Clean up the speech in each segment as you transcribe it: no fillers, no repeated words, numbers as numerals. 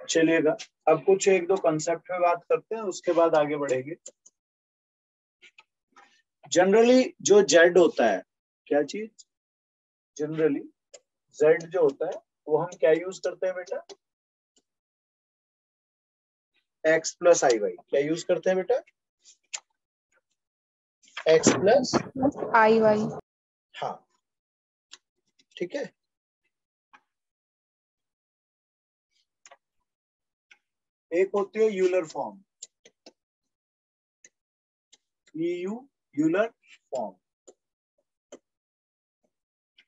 चलिएगा, अब कुछ एक दो कंसेप्ट में बात करते हैं, उसके बाद आगे बढ़ेंगे। जनरली जो जेड होता है, क्या चीज, जनरली जेड जो होता है वो हम क्या यूज करते हैं बेटा, एक्स प्लस आई वाई। क्या यूज करते हैं बेटा, एक्स प्लस आई वाई। हाँ, ठीक है। एक होती है यूलर फॉर्म, यूलर फॉर्म।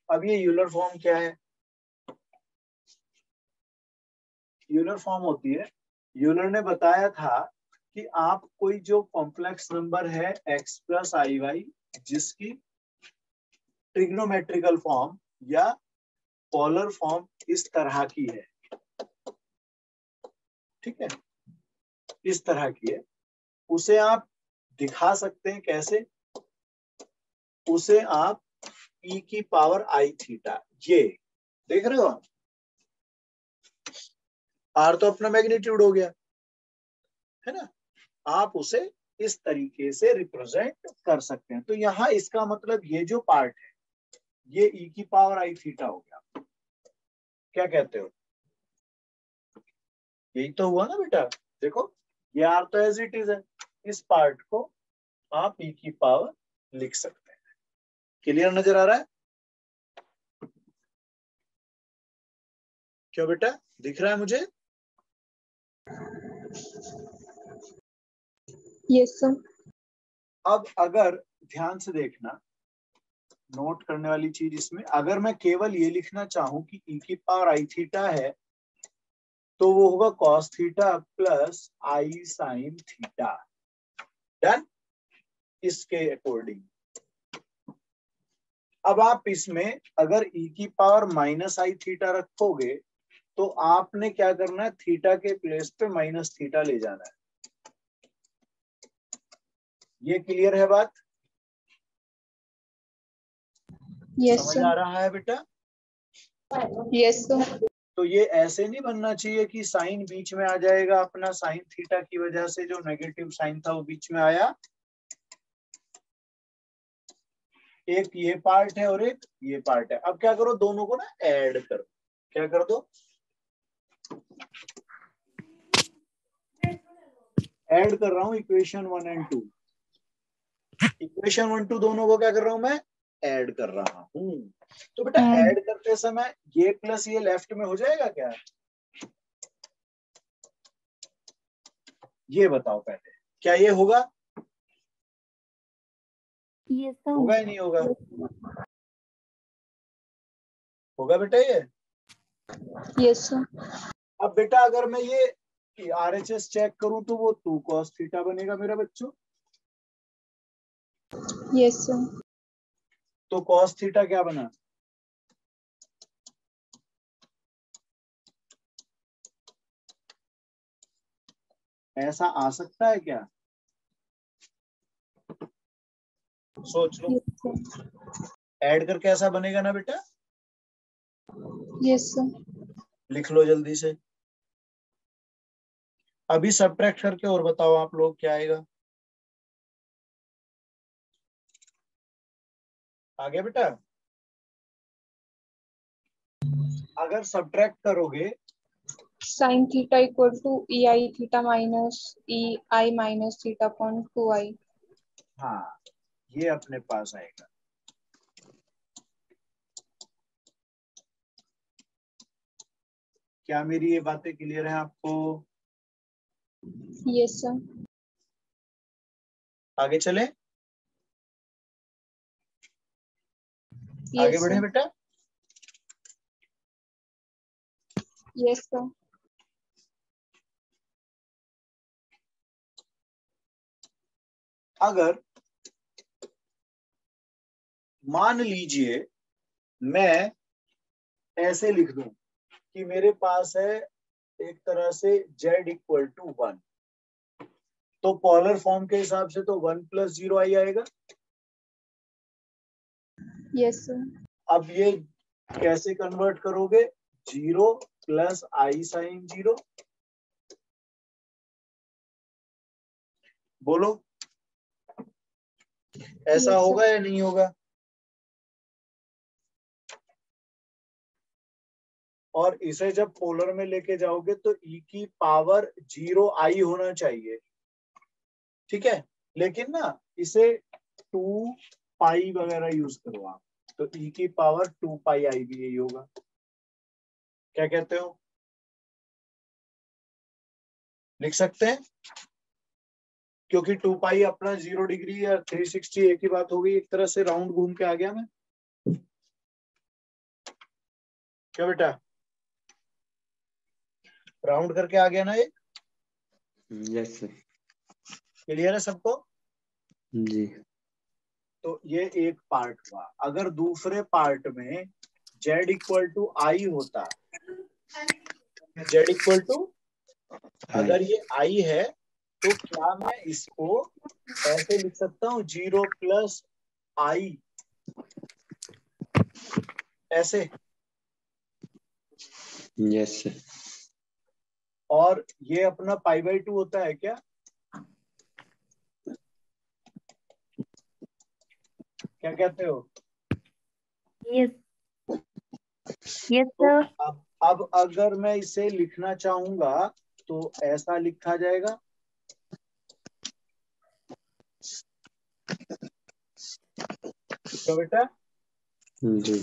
अब ये यूलर फॉर्म क्या है, यूलर फॉर्म होती है, यूलर ने बताया था कि आप कोई जो कॉम्प्लेक्स नंबर है एक्स प्लस आई वाई, जिसकी ट्रिग्नोमेट्रिकल फॉर्म या पोलर फॉर्म इस तरह की है, ठीक है, इस तरह की है, उसे आप दिखा सकते हैं कैसे, उसे आप e की पावर आई थीटा, ये देख रहे हो आप, आर तो अपना मैग्नीट्यूड हो गया है ना, आप उसे इस तरीके से रिप्रेजेंट कर सकते हैं। तो यहाँ इसका मतलब ये जो पार्ट है ये e की पावर आई थीटा हो गया। क्या कहते हो, यही तो हुआ ना बेटा, देखो ये आर तो एज इट इज है, इस पार्ट को आप e की पावर लिख सकते हैं। क्लियर नजर आ रहा है, क्यों बेटा, दिख रहा है मुझे? Yes sir. अब अगर ध्यान से देखना, नोट करने वाली चीज इसमें, अगर मैं केवल ये लिखना चाहूं कि e की पावर आई थीटा है, तो वो होगा कॉस थीटा प्लस आई साइन थीटा, डन, इसके अकॉर्डिंग। अब आप इसमें अगर e की पावर माइनस आई थीटा रखोगे तो आपने क्या करना है, थीटा के प्लेस पे माइनस थीटा ले जाना है। ये क्लियर है बात, यस समझ आ सर। रहा है बेटा? Yes sir. तो ये ऐसे नहीं बनना चाहिए कि साइन बीच में आ जाएगा, अपना साइन थीटा की वजह से जो नेगेटिव साइन था वो बीच में आया, एक ये पार्ट है और एक ये पार्ट है। अब क्या करो, दोनों को ना ऐड करो, क्या कर दो, ऐड कर रहा हूं इक्वेशन 1 एंड 2, इक्वेशन 1 2 दोनों को क्या कर रहा हूं मैं, ऐड कर रहा हूं। तो बेटा ऐड करते समय ये प्लस ये लेफ्ट में हो जाएगा क्या, ये बताओ पहले, क्या ये होगा, यस सर। होगा ही नहीं होगा, होगा बेटा ये। Yes sir. अब बेटा अगर मैं ये आरएचएस चेक करूं तो वो 2 cos थीटा बनेगा मेरा बच्चों, यस सर। तो cos थीटा क्या बना, ऐसा आ सकता है क्या, सोच लो, यस सर। ऐड करके ऐसा बनेगा ना बेटा, यस सर। लिख लो जल्दी से। अभी सब्ट्रैक्ट करके और बताओ आप लोग क्या आएगा, आ गया बेटा? अगर सब्ट्रैक्ट करोगे, sine theta equal to e i theta minus e i minus theta upon 2i। हाँ ये अपने पास आएगा। क्या मेरी ये बातें क्लियर है आपको? Yes sir. आगे चले, आगे यस बढ़े सर। बेटा। Yes sir. अगर मान लीजिए मैं ऐसे लिख दूं कि मेरे पास है एक तरह से z इक्वल टू 1, तो पोलर फॉर्म के हिसाब से तो 1 प्लस 0 आई आएगा। Yes sir. अब ये कैसे कन्वर्ट करोगे, 0 प्लस आई साइन 0, बोलो ऐसा Yes, होगा या नहीं होगा? और इसे जब पोलर में लेके जाओगे तो e की पावर 0i होना चाहिए, ठीक है। लेकिन ना इसे 2 पाई वगैरह यूज करो आप, तो e की पावर 2 पाई आई भी यही होगा। क्या कहते हो, लिख सकते हैं? क्योंकि 2 पाई अपना 0 डिग्री या 360 एक ही बात हो गई, एक तरह से राउंड घूम के आ गया मैं। क्या बेटा, राउंड करके आ गया ना ये? Yes sir. क्लियर है सबको? जी। तो ये एक पार्ट हुआ। अगर दूसरे पार्ट में z इक्वल टू आई होता, z इक्वल टू, अगर ये i है तो क्या मैं इसको ऐसे लिख सकता हूँ 0 प्लस i, ऐसे? Yes sir. और ये अपना पाई बाई 2 होता है क्या? क्या कहते हो? यस यस तो सर। अब अगर मैं इसे लिखना चाहूंगा तो ऐसा लिखा जाएगा, तो बेटा जी।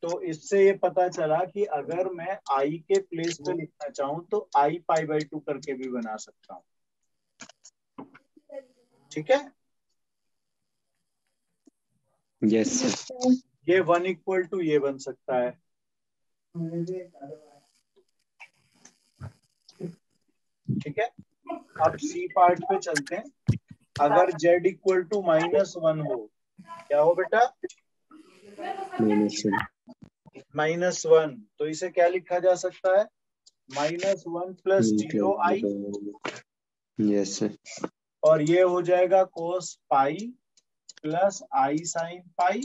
तो इससे ये पता चला कि अगर मैं आई के प्लेस पे लिखना चाहूं तो आई पाई बाई 2 करके भी बना सकता हूं, ठीक है। Yes sir. ये 1 इक्वल टू ये बन सकता है, ठीक है। अब सी पार्ट पे चलते हैं। अगर z इक्वल टू -1 हो, क्या हो बेटा? -1, तो इसे क्या लिखा जा सकता है? -1 प्लस 0i, यस सर। और ये हो जाएगा cos पाई प्लस आई साइन पाई,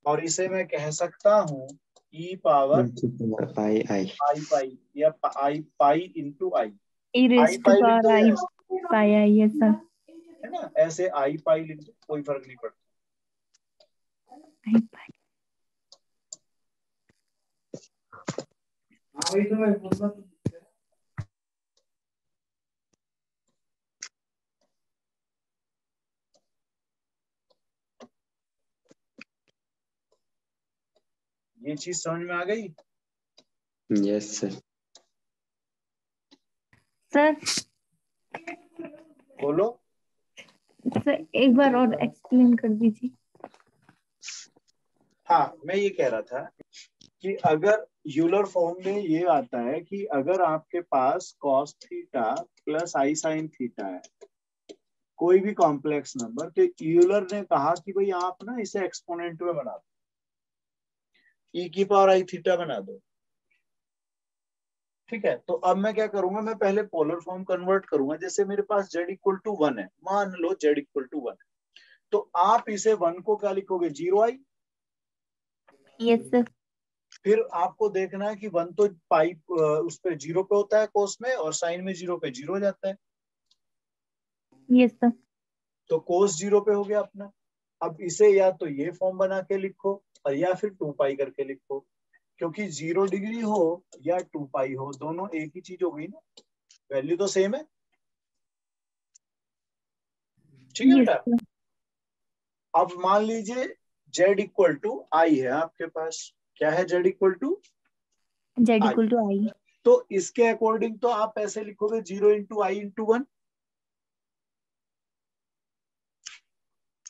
और इसे मैं कह सकता हूँ e power pi I. I pi, या i pi into i. E i raise to pi लिख पावर दो आई या ऐसे, पाई आई। Yes sir. है ना, ऐसे आई पाई लिख दो, कोई फर्क नहीं पड़ता। आई पाई। ये चीज समझ में आ गई? Yes sir. सर बोलो। सर एक बार और एक्सप्लेन कर दीजिए। हाँ, मैं ये कह रहा था कि अगर यूलर फॉर्म में ये आता है कि अगर आपके पास cos थीटा प्लस आई साइन थीटा है, कोई भी कॉम्प्लेक्स नंबर, तो यूलर ने कहा कि भाई आप ना इसे एक्सपोनेंट में बना दो, e की पावर आई थीटा बना दो, ठीक है। तो अब मैं क्या करूंगा, मैं पहले पोलर फॉर्म कन्वर्ट करूंगा। जैसे मेरे पास z इक्वल टू 1 है, मान लो z इक्वल टू 1 है, तो आप इसे 1 को क्या लिखोगे? 0i। Yes sir. फिर आपको देखना है कि 1 तो पाई उस पे 0 पे होता है कोस में, और साइन में 0 पे 0 हो जाता है, यस सर। तो कोस 0 पे हो गया अपना। अब इसे या तो ये फॉर्म बना के लिखो, और या फिर 2 पाई करके लिखो, क्योंकि 0 डिग्री हो या 2 पाई हो, दोनों एक ही चीज हो गई ना, वैल्यू तो सेम है, ठीक है यस बेटा। सर। अब मान लीजिए z इक्वल टू आई है आपके पास, क्या है? z equal to z i. Equal to i. तो इसके अकॉर्डिंग तो आप ऐसे लिखोगे 0 इंटू आई इंटू 1,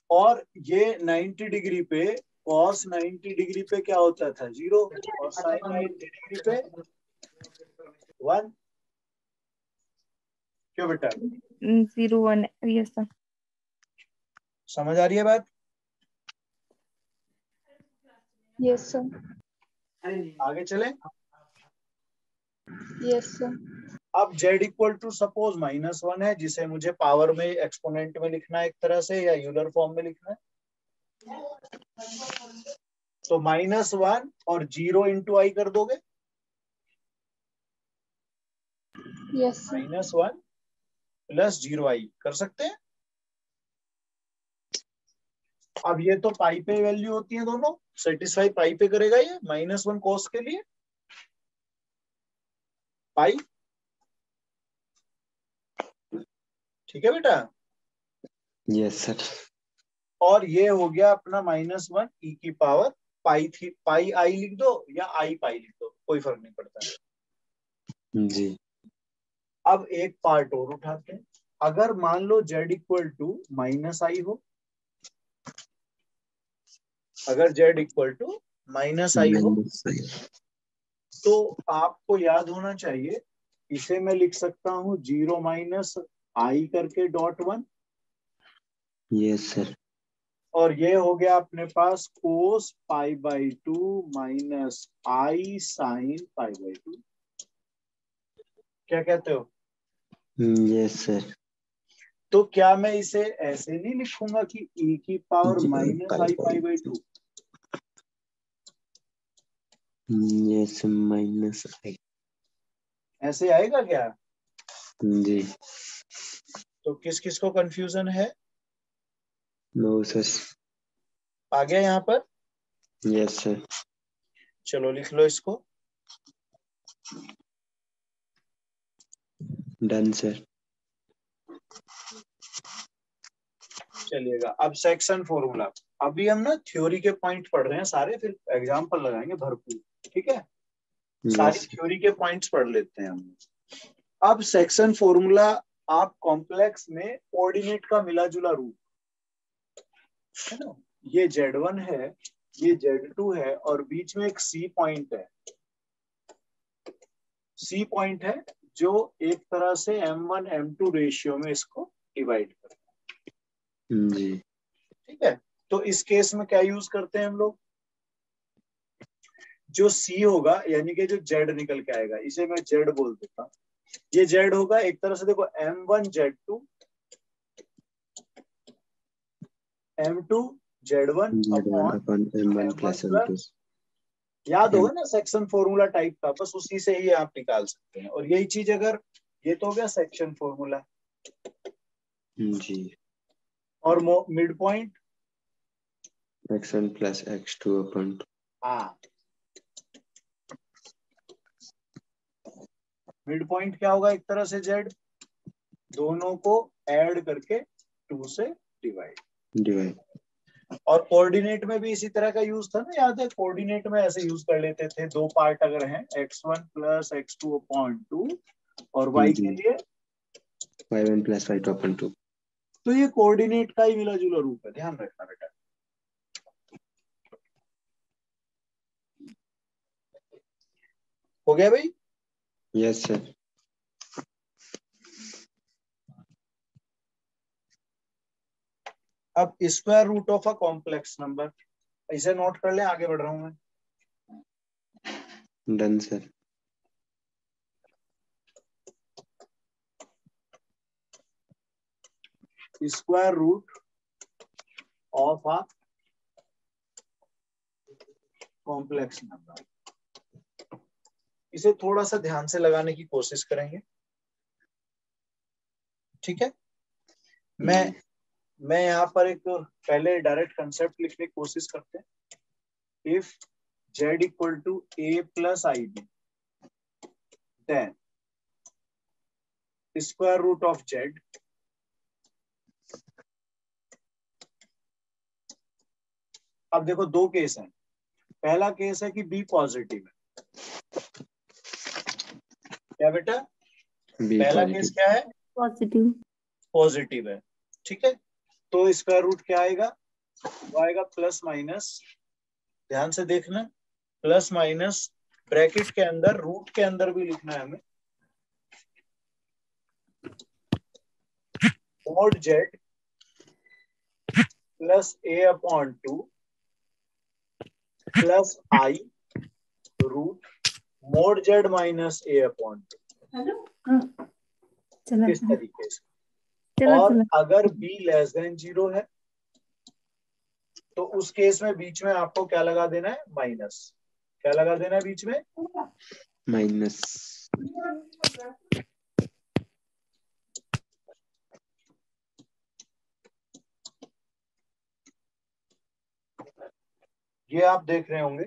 और ये 90 डिग्री पे, cos 90 डिग्री पे क्या होता था? 0, और sin 90 डिग्री पे 1। क्यों बेटा, 0 1। Yes sir. समझ आ रही है बात? yes sir, आगे चले। yes sir, अब z इक्वल टू सपोज -1 है, जिसे मुझे पावर में एक्सपोनेंट में लिखना है एक तरह से, या यूलर फॉर्म में लिखना है, तो -1 और 0 इंटू आई कर दोगे, यस -1 प्लस 0i कर सकते हैं। अब ये तो पाई पे वैल्यू होती है दोनों, सेटिस्फाई पाई पे करेगा ये -1 कॉस के लिए पाई। ठीक है बेटा। Yes sir. और ये हो गया अपना -1 e की पावर पाई थी, पाई आई लिख दो या आई पाई लिख दो, कोई फर्क नहीं पड़ता है। जी। अब एक पार्ट और उठाते हैं। अगर मान लो z इक्वल टू -i हो, अगर z इक्वल टू -i हो, तो आपको याद होना चाहिए, इसे मैं लिख सकता हूं 0 -i करके .1, यस सर। और ये हो गया अपने पास कोस π/2 माइनस i साइन π/2। क्या कहते हो? Yes sir. तो क्या मैं इसे ऐसे नहीं लिखूंगा कि e की पावर -i π/2? Yes -i। ऐसे आएगा क्या? जी। तो किस किस को कंफ्यूजन है? No sir. आ गया यहाँ पर? Yes sir. चलो लिख लो इसको। Done sir. चलिएगा, अब सेक्शन फॉर्मूला। अभी हम ना थ्योरी के पॉइंट पढ़ रहे हैं सारे, फिर एग्जाम्पल लगाएंगे भरपूर। ठीक है, सारी यस थ्योरी के पॉइंट्स पढ़ लेते हैं हम। अब सेक्शन फॉर्मूला, आप कॉम्प्लेक्स में कोऑर्डिनेट का मिला जुला रूप है ना, ये Z1 है, ये Z2 है, और बीच में एक C पॉइंट है। C पॉइंट है जो एक तरह से M1 M2 रेशियो में इसको डिवाइड करता है। जी। ठीक है, तो इस केस में क्या यूज करते हैं हम लोग? जो C होगा, यानी कि जो Z निकल के आएगा, इसे मैं Z बोल देता हूँ। ये Z होगा एक तरह से, देखो M1 Z2 M2 Z1 upon M1 plus M2। याद होगा ना सेक्शन फॉर्मूला टाइप का, बस उसी से ही आप निकाल सकते हैं। और यही चीज अगर, ये तो हो गया सेक्शन फॉर्मूला। जी। और mid point x1 plus x2 upon 2। हाँ, मिड पॉइंट क्या होगा? एक तरह से Z, दोनों को ऐड करके 2 से डिवाइड। और कोऑर्डिनेट में भी इसी तरह का यूज था ना, याद है? कोऑर्डिनेट में ऐसे यूज कर लेते थे, दो पार्ट अगर हैं, x1 प्लस x2 अपॉन 2, और y के लिए y1 प्लस y2 अपॉन 2। तो ये कोऑर्डिनेट का ही मिला जुला रूप है, ध्यान रखना बेटा। हो गया भाई? Yes sir. अब square root of a complex number, इसे नोट कर लें, आगे बढ़ रहा हूं मैं। Done sir. Square root of a complex number, इसे थोड़ा सा ध्यान से लगाने की कोशिश करेंगे। ठीक है, मैं यहाँ पर एक पहले डायरेक्ट कंसेप्ट लिखने की कोशिश करते हैं। If z equal to a plus ib, then square root of z अब देखो दो केस हैं। पहला केस है कि b पॉजिटिव है। क्या बेटा? पहला केस क्या है? पॉजिटिव। पॉजिटिव है। ठीक है, तो स्क्वायर रूट क्या आएगा? वो आएगा प्लस माइनस, ध्यान से देखना, प्लस माइनस ब्रैकेट के अंदर, रूट के अंदर भी लिखना है हमें, mod z plus a upon 2 plus i root mod z minus a upon 2, इस तरीके से। और अगर b लेस देन 0 है, तो उस केस में बीच में आपको क्या लगा देना है? माइनस। क्या लगा देना है बीच में? माइनस। ये आप देख रहे होंगे,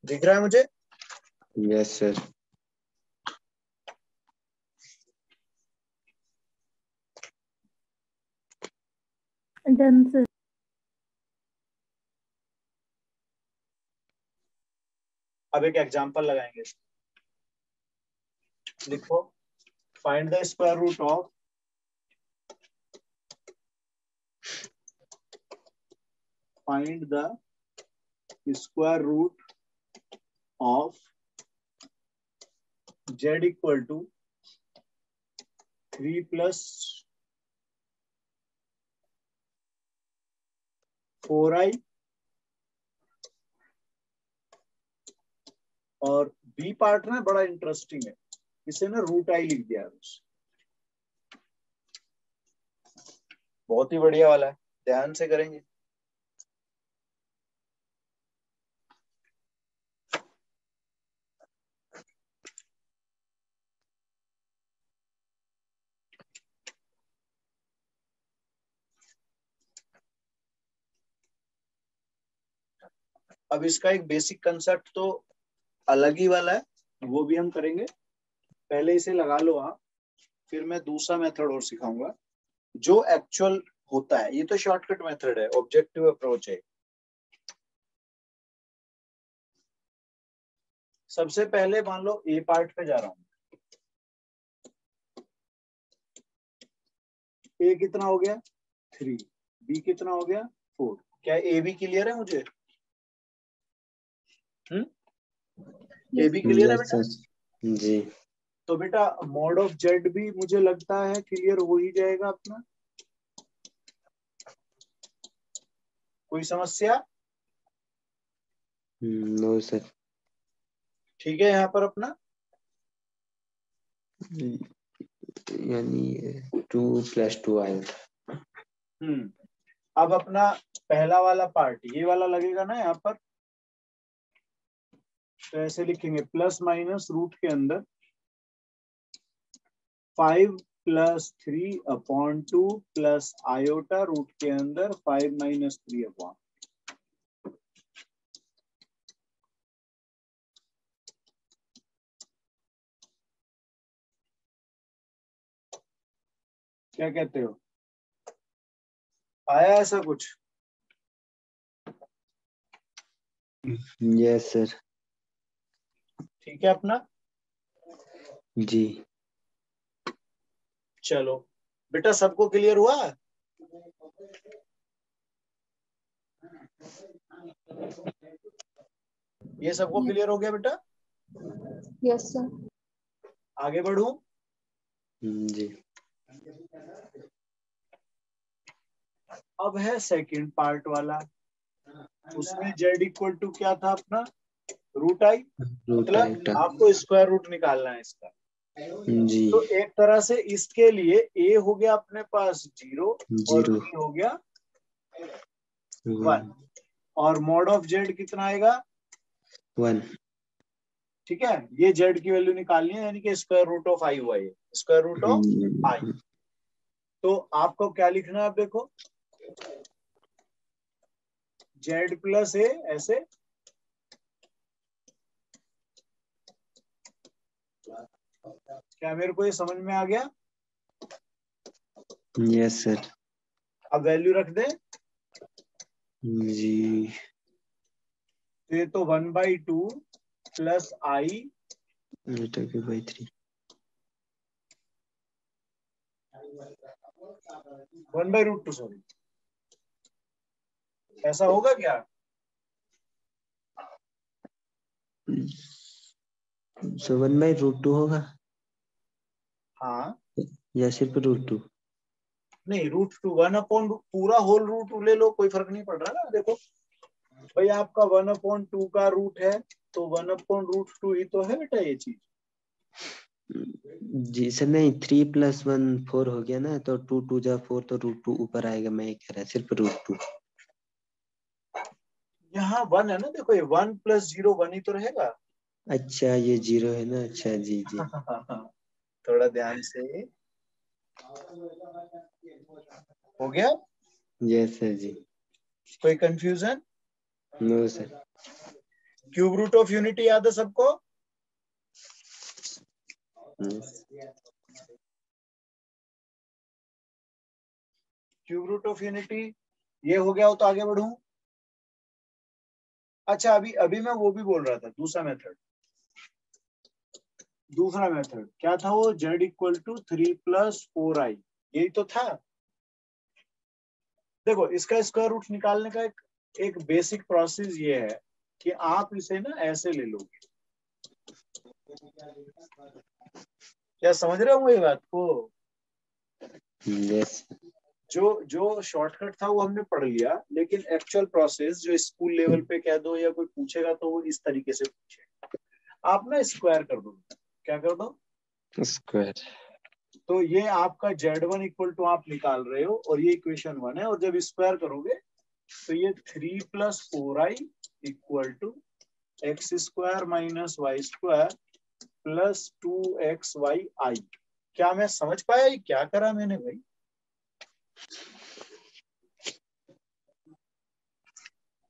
दिख रहा है मुझे? Yes sir. Done sir. अब एक एग्जांपल लगाएंगे। लिखो, find the square root of z equal to 3 plus 4i और बी पार्ट में बड़ा इंटरेस्टिंग है, इसे ना रूट आई लिख दिया है। बहुत ही बढ़िया वाला है, ध्यान से करेंगे। अब इसका एक बेसिक कंसेप्ट तो अलग ही वाला है, वो भी हम करेंगे। पहले इसे लगा लो आप, फिर मैं दूसरा मेथड और सिखाऊंगा जो एक्चुअल होता है। ये तो शॉर्टकट मेथड है, ऑब्जेक्टिव अप्रोच है। सबसे पहले मान लो ए पार्ट पे जा रहा हूं। ए कितना हो गया 3, बी कितना हो गया 4। क्या ए बी क्लियर है मुझे? ए बी क्लियर है यस बेटा? सर जी। तो बेटा मॉड ऑफ जेड भी मुझे लगता है क्लियर हो ही जाएगा अपना। कोई समस्या? No sir. ठीक है, यहाँ पर अपना यानी 2 + 2 आएगा। अब अपना पहला वाला पार्ट ये वाला लगेगा ना यहाँ पर, तो ऐसे लिखेंगे प्लस माइनस रूट के अंदर 5 + 3/2 प्लस आयोटा रूट के अंदर 5 - 3/। क्या कहते हो, आया ऐसा कुछ? Yes sir. ठीक है अपना। जी। चलो बेटा, सबको क्लियर हुआ? ये सबको क्लियर हो गया बेटा? Yes sir. आगे बढ़ूं? जी। अब है सेकंड पार्ट वाला, उसमें z इक्वल टू क्या था अपना, रूट आई। मतलब आपको स्क्वायर रूट निकालना है इसका। जी। तो एक तरह से इसके लिए a हो गया अपने पास 0 और b हो गया 1 और मॉड ऑफ z कितना आएगा 1। ठीक है, ये z की वैल्यू निकालनी है, यानी कि स्क्वायर रूट ऑफ आई हुआ, ये स्क्वायर रूट ऑफ आई। तो आपको क्या लिखना है, आप देखो z + a ऐसे, क्या मेरे को ये समझ में आ गया? Yes sir. अब वैल्यू रख दे जी। ये तो 1/2 प्लस आई 3 1/√2 सॉरी, ऐसा होगा क्या? सो 1/√2 होगा हाँ, या सिर्फ √2? नहीं √2 1/, पूरा होल रूट ले लो, कोई फर्क नहीं पड़ रहा ना। देखो भाई आपका 1/2 का रूट है, तो 1/√2 ही तो है बेटा ये चीज। जी सर, नहीं 3 + 1 4 हो गया ना, तो 2 × 2 = 4, तो √2 ऊपर आएगा। मैं कह रहा सिर्फ √2। यहाँ 1 है ना, देखो ये 1 + 0 1 ही तो रहेगा। अच्छा ये 0 है ना, अच्छा जी जी। थोड़ा ध्यान से, हो गया? यस सर जी। कोई confusion? No sir. Cube root of unity याद है सबको? क्यूब रूट ऑफ यूनिटी ये हो गया हो तो आगे बढ़ूं? अच्छा अभी अभी मैं वो भी बोल रहा था, दूसरा मेथड क्या था वो? z = 3 + 4i, यही तो था। देखो इसका स्क्वायर रूट निकालने का एक बेसिक प्रोसेस ये है कि आप इसे ना ऐसे ले लोगे। क्या समझ रहे हो ये बात को? यस। जो शॉर्टकट था वो हमने पढ़ लिया, लेकिन एक्चुअल प्रोसेस जो स्कूल लेवल पे कह दो या कोई पूछेगा तो वो इस तरीके से पूछे। आप ना स्क्वायर कर दो। क्या कर दो? स्क्वायर। तो ये आपका z1 = आप निकाल रहे हो और ये इक्वेशन 1 है, और जब स्क्वायर करोगे तो ये 3 + 4i = x² - y² + 2xyi। क्या मैं समझ पाया ये क्या करा मैंने भाई?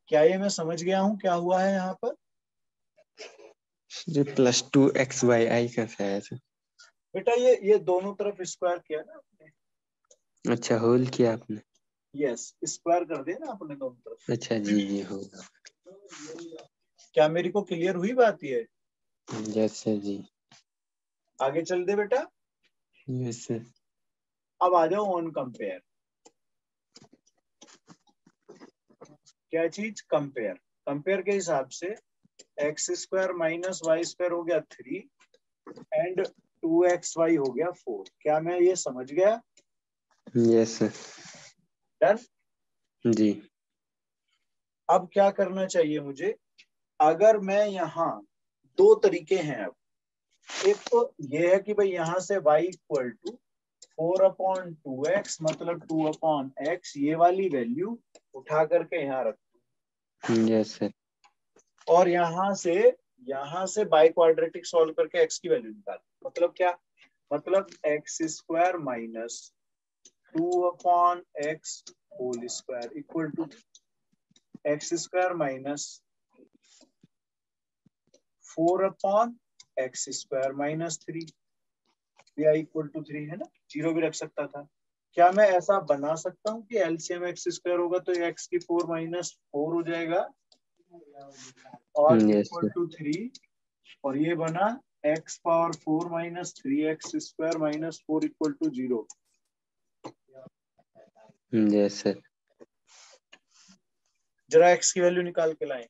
क्या ये मैं समझ गया हूं क्या हुआ है यहाँ पर? +2xyi कैसा है सर? बेटा ये दोनों तरफ स्क्वायर किया ना आपने? अच्छा होल किया आपने? यस, स्क्वायर कर दिया ना आपने दोनों तरफ। अच्छा जी जी होगा। क्या मेरी को क्लियर हुई बात ये? यस सर जी। आगे चल दे बेटा। Yes sir. अब आ जाओ ऑन कंपेयर। क्या चीज? कंपेयर। कंपेयर के हिसाब से x² - y² हो गया 3 एंड 2xy हो गया 4। क्या मैं ये समझ गया? Yes sir. डन। जी। अब क्या करना चाहिए मुझे? अगर मैं यहाँ, दो तरीके हैं अब। एक तो ये है कि भाई यहाँ से y = 4/2x मतलब 2/x, ये वाली वैल्यू उठा करके यहाँ रख, यस सर। और यहाँ से बाई क्वाड्रेटिक सॉल्व करके x की वैल्यू निकाल। मतलब क्या? मतलब x² - 2/x² = x² - 4/x² - 3 = 3 है ना? 0 भी रख सकता था। क्या मैं ऐसा बना सकता हूँ कि एलसीएम x² होगा तो x की 4 - 4 हो जाएगा और यस सर। =3, और ये बना x⁴ - 3x² - 4 = 0। Yes sir. जरा x की वैल्यू निकाल के लाएं।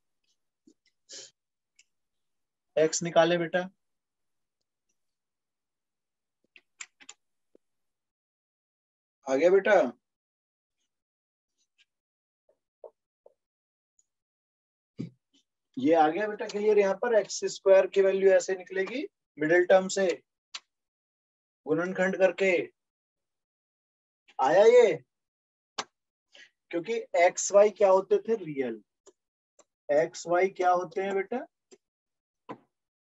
x निकाले बेटा। आ गया बेटा? ये आ गया बेटा क्लियर? यहाँ पर x² की वैल्यू ऐसे निकलेगी, मिडिल टर्म से गुणनखंड करके। आया ये? क्योंकि एक्स वाई क्या होते थे? रियल। एक्स वाई क्या होते हैं बेटा?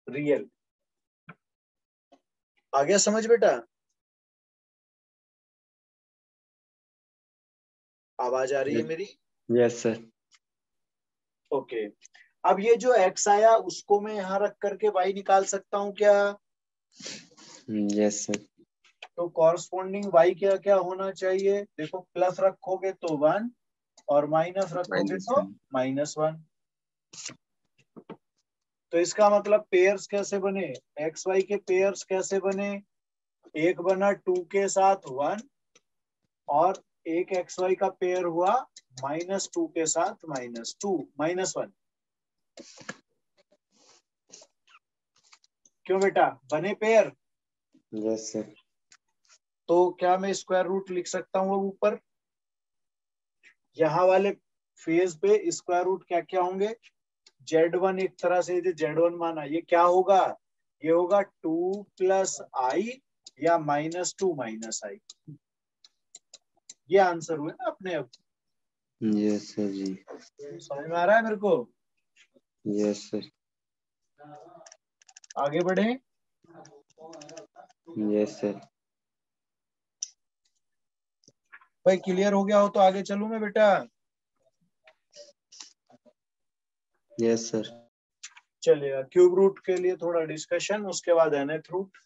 रियल। आ गया समझ बेटा? आवाज आ रही है मेरी? Yes sir. ओके। अब ये जो x आया उसको मैं यहाँ रख करके y निकाल सकता हूँ क्या? Yes sir. तो कॉरस्पॉन्डिंग y क्या क्या होना चाहिए? देखो, प्लस रखोगे तो 1 और माइनस रखोगे तो -1। तो इसका मतलब पेयर्स कैसे बने? एक्स वाई के पेयर्स कैसे बने? एक बना 2 के साथ 1, और एक एक्स वाई का पेयर हुआ -2 के साथ -2 -1। क्यों बेटा? बने पेयर? Yes sir. तो क्या मैं स्क्वायर रूट लिख सकता हूँ अब ऊपर? यहाँ वाले फेज पे स्क्वायर रूट क्या क्या होंगे? z1 एक तरह से z1 माना, ये क्या होगा? ये होगा 2 + i या -2 - i। ये आंसर हुए ना अपने अब। यस सर जी। समझ में आ रहा है मेरे को? Yes sir. आगे बढ़े। Yes sir. भाई क्लियर हो गया हो तो आगे चलूं मैं बेटा? Yes sir. चलिएगा, क्यूब रूट के लिए थोड़ा डिस्कशन, उसके बाद nth रूट।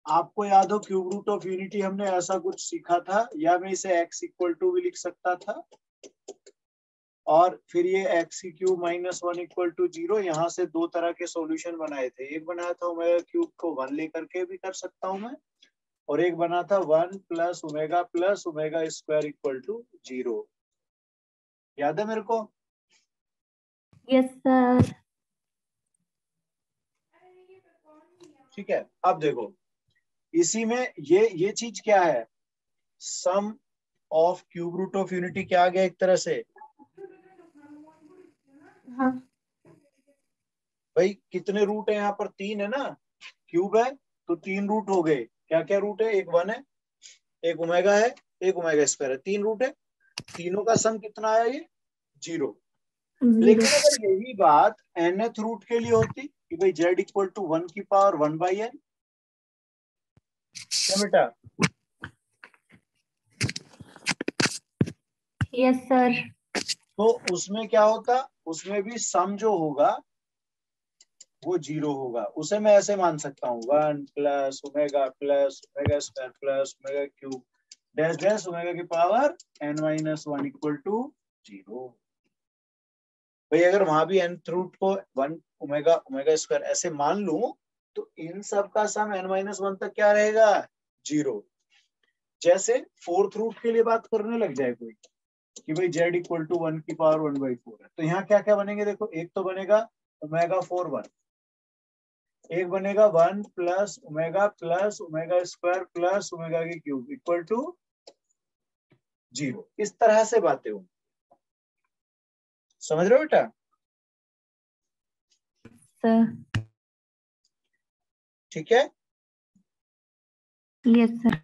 आपको याद हो क्यूब रूट ऑफ यूनिटी हमने ऐसा कुछ सीखा था, या मैं इसे x इक्वल टू भी लिख सकता था, और फिर ये x की क्यूब माइनस 1 इक्वल टू 0। यहाँ से दो तरह के सॉल्यूशन बनाए थे, एक बनाया था ओमेगा क्यूब को 1 लेकर के भी कर सकता हूं मैं, और एक बना था 1 plus omega square equal to 0। याद है मेरे को? Yes sir. ठीक है, अब देखो इसी में ये चीज क्या है, sum of cube root of unity क्या आ गया एक तरह से। हाँ भाई कितने रूट है यहाँ पर? 3 है ना, क्यूब है तो 3 रूट हो गए। क्या क्या रूट है? एक 1 है, एक ओमेगा है, एक ओमेगा स्क्वायर है, 3 रूट है। तीनों का सम कितना आया? ये 0। 0। लेकिन अगर यही बात nth रूट के लिए होती कि भाई z इक्वल टू 1 की पावर 1/n, क्या बेटा? Yes sir. तो उसमें क्या होता? उसमें भी सम जो होगा वो 0 होगा। उसे मैं ऐसे मान सकता हूँ 1 plus omega square plus omega cube dash dash omega की पावर n-1 इक्वल टू 0। भाई अगर वहां भी nth रूट को 1 ओमेगा स्क्वायर ऐसे मान लूं, तो इन सब का सम n-1 तक क्या रहेगा? 0। जैसे फोर्थ रूट के लिए बात करने लग जाए कोई कि भाई z इक्वल टू 1 की पावर 1/4 है, तो यहाँ क्या क्या बनेंगे? देखो, एक तो बनेगा ओमेगा 4 1, एक बनेगा 1 plus omega square plus omega की क्यूब इक्वल टू 0। इस तरह से बातें होंगी। समझ रहे हो बेटा? सर। ठीक है, यस सर।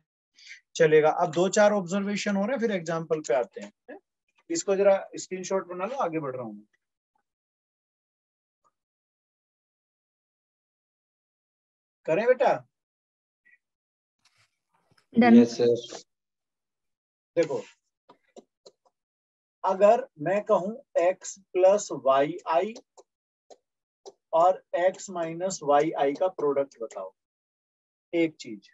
चलेगा। अब 2-4 ऑब्जर्वेशन हो रहे हैं, फिर एग्जाम्पल पे आते हैं। इसको जरा स्क्रीनशॉट बना लो, आगे बढ़ रहा हूं मैं। करें बेटा? डन। Yes sir. देखो, अगर मैं कहूं x प्लस वाई आई और x माइनस वाई आई का प्रोडक्ट बताओ, एक चीज।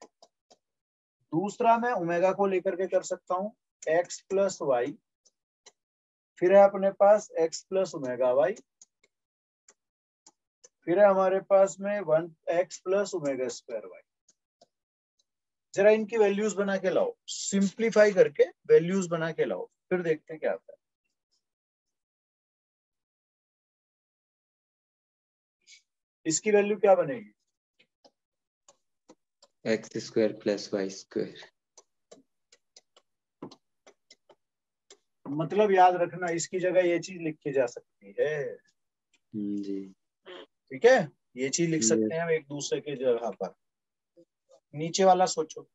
दूसरा मैं ओमेगा को लेकर के कर सकता हूं x प्लस वाई, फिर है अपने पास x प्लस ओमेगा वाई, फिर है हमारे पास में 1x plus omega square Y. जरा इनकी वैल्यूज बना के लाओ, सिंप्लीफाई करके वैल्यूज बना के लाओ, फिर देखते हैं क्या आता है। इसकी वैल्यू क्या बनेगी? X square plus y square. मतलब याद रखना, इसकी जगह ये चीज लिखी जा सकती है। जी। ठीक है, ये चीज लिख सकते यस। हैं हम एक दूसरे के जगह पर। नीचे वाला सोचो,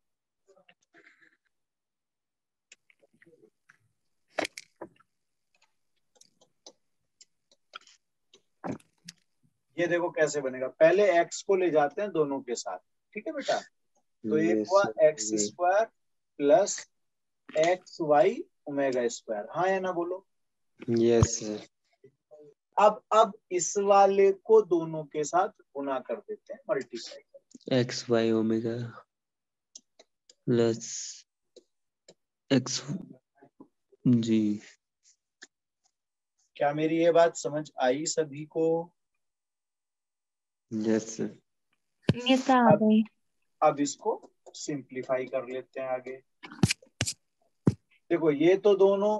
ये देखो कैसे बनेगा। पहले x को ले जाते हैं दोनों के साथ, ठीक है बेटा? तो एक यस हुआ x sir. Square plus x y omega square, हाँ या ना बोलो? Yes sir. अब इस वाले को दोनों के साथ गुना कर देते हैं, मल्टीप्लाई कर। X y omega plus x. जी। क्या मेरी ये बात समझ आई सभी को? Yes sir. यस सर आ गई। अब इसको सिंप्लीफाई कर लेते हैं आगे। देखो, ये तो दोनों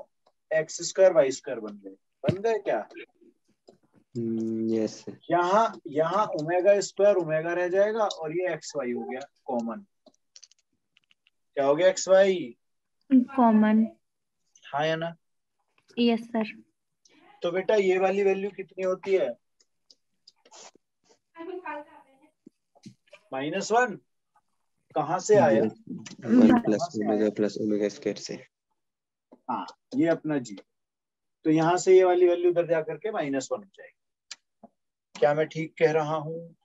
एक्स स्क्वायर वाई स्क्वायर बन गए क्या? Yes sir. यहाँ यहाँ ओमेगा स्क्वायर ओमेगा रह जाएगा, और ये एक्स वाई हो गया कॉमन। क्या हो गया? X y. कॉमन। हाँ या ना? Yes sir. तो बेटा ये वाली वैल्यू कितनी होती है? -1। कहाँ से आया? वन कहाँ प्लस से आया? ओमेगा स्क्वायर से। हाँ ये अपना जी, तो यहाँ से ये वाली वैल्यू उधर जाकर के -1 हो जाएगी। क्या मैं ठीक कह रहा हूँ?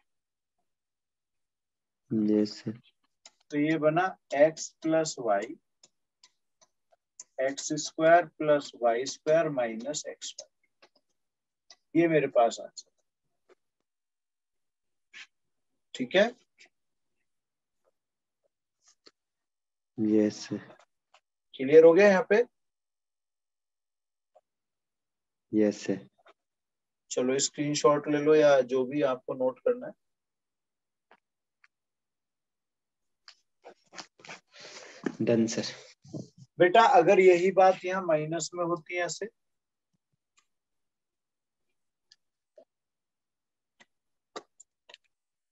Yes sir. तो ये बना x plus y x square plus y square minus x, ये मेरे पास आंसर। ठीक है, यस सर। क्लियर हो गया यहाँ पे? Yes sir. चलो स्क्रीनशॉट ले लो या जो भी आपको नोट करना है। Done sir. बेटा अगर यही बात यहाँ माइनस में होती है ऐसे,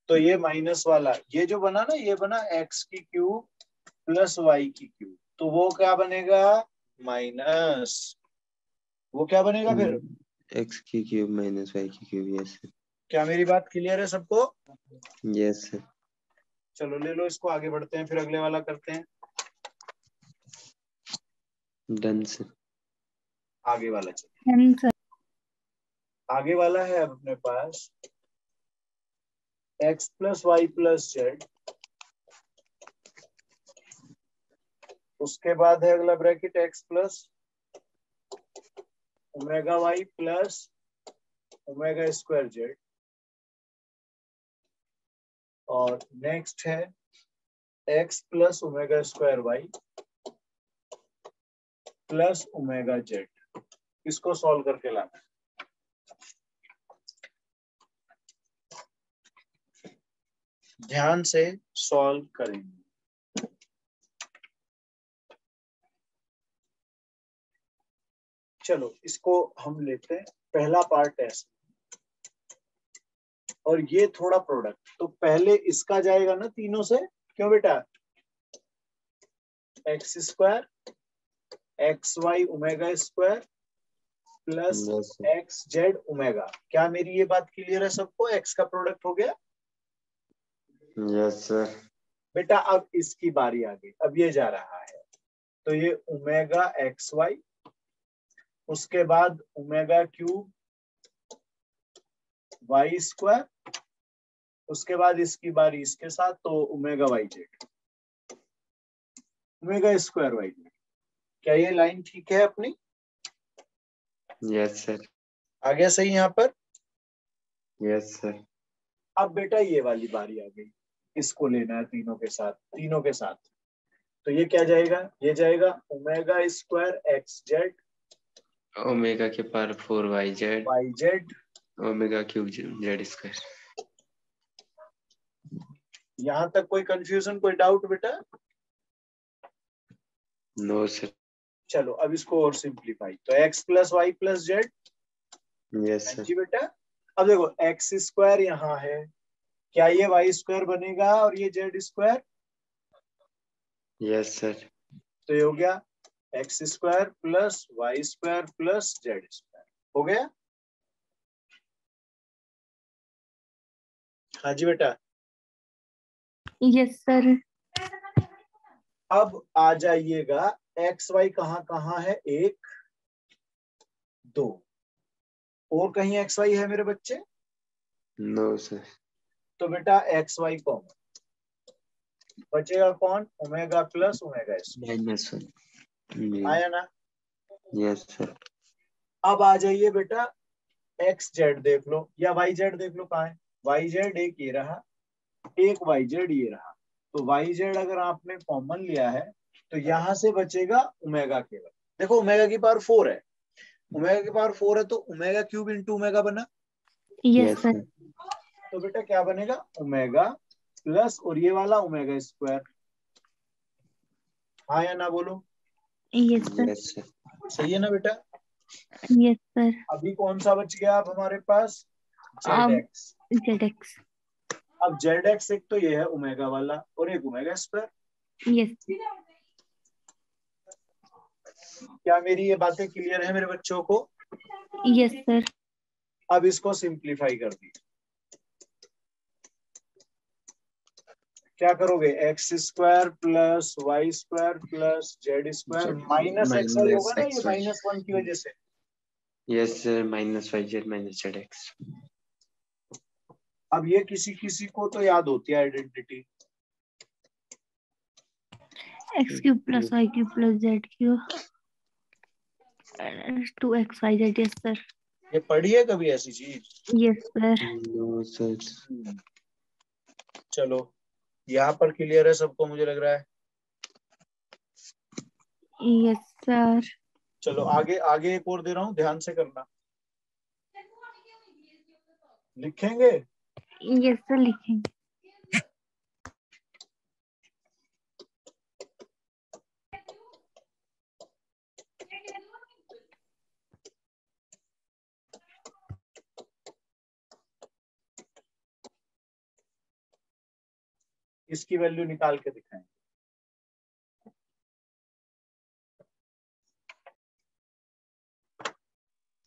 तो ये माइनस वाला ये जो बना ना, ये बना x की क्यूब प्लस y की क्यूब, तो वो क्या बनेगा? माइनस, वो क्या बनेगा फिर? एक्स की क्यूब माइनस वाई की क्यूब। Yes sir. क्या मेरी बात क्लियर है सबको? Yes sir. चलो ले लो इसको, आगे बढ़ते हैं, फिर अगले वाला करते हैं। Done sir. आगे वाला चलिए, सर। आगे वाला है अपने पास x plus y plus z, उसके बाद है अगला bracket x plus omega y plus omega square z, और नेक्स्ट है x plus omega square y plus omega z. इसको सॉल्व करके लाना है। ध्यान से सॉल्व करेंगे। चलो इसको हम लेते हैं, पहला पार्ट ऐसे, और ये थोड़ा प्रोडक्ट, तो पहले इसका जाएगा ना तीनों से, क्यों बेटा? X square x y omega square plus x z omega. क्या मेरी ये बात क्लियर है सबको? एक्स का प्रोडक्ट हो गया। Yes sir. बेटा अब इसकी बारी आ गई, अब ये जा रहा है, तो ये ओमेगा एक्स वाई, उसके बाद ओमेगा क्यूब वाई स्क्वायर, उसके बाद इसकी बारी इसके साथ, तो omega y z, omega square y z. क्या ये लाइन ठीक है अपनी? Yes sir. आ गया सही यहाँ पर? Yes sir. अब बेटा ये वाली बारी आ गई, इसको लेना है तीनों के साथ, तीनों के साथ। तो ये क्या जाएगा? ये जाएगा omega square x z omega के power 4 y z omega cube z square. यहाँ तक कोई कंफ्यूजन, कोई डाउट बेटा? No sir. चलो अब इसको और सिंप्लीफाई, तो x plus y plus z. Yes sir. जी बेटा, अब देखो एक्स स्क्वायर यहाँ है, क्या ये वाई स्क्वायर बनेगा और ये जेड स्क्वायर? Yes sir. तो ये हो गया x square plus y square plus z square, हो गया? हाँ जी बेटा। Yes sir. अब आ जाइएगा, एक्स वाई कहाँ कहाँ है? 1 2, और कहीं एक्स वाई है मेरे बच्चे? No sir. तो बेटा एक्स वाई कॉमन, बचेगा कौन? Omega plus omega -1। आया ना? Yes sir. अब आ जाइए बेटा, एक्स जेड देख लो या वाई जेड देख लो, कहाँ है वाई जेड? एक ये रहा, एक वाई जेड ये रहा, तो वाई जेड अगर आपने कॉमन लिया है तो यहां से बचेगा ओमेगा केवल। देखो ओमेगा की पावर 4 है, ओमेगा की पावर 4 है, तो ओमेगा क्यूब इंटू ओमेगा बना। Yes sir. तो बेटा क्या बनेगा? ओमेगा प्लस और ये वाला ओमेगा स्क्वायर। हाँ या ना बोलो? Yes sir. Yes sir. सही है ना बेटा? Yes sir. अभी कौन सा बच गया अब हमारे पास? Z x. Z x. अब जेड एक्स एक तो ये है ओमेगा वाला, और एक ओमेगा स्क्वायर। यस। क्या मेरी ये बातें क्लियर है मेरे बच्चों को? Yes sir. अब इसको सिंप्लीफाई कर दीजिए। क्या करोगे, x square plus y square plus z square minus x y होगा ना, ये -1 की वजह से। Yes sir, minus y z minus z x. अब ये किसी किसी को तो याद होती है identity, x cube plus y cube plus z cube 2xyz। Yes sir. ये पढ़ी है कभी ऐसी चीज? Yes sir. No sir. चलो यहाँ पर क्लियर है सबको, मुझे लग रहा है। Yes sir. चलो आगे आगे एक और दे रहा हूँ, ध्यान से करना। लिखेंगे? यस सर लिखेंगे। इसकी वैल्यू निकाल के दिखाएं।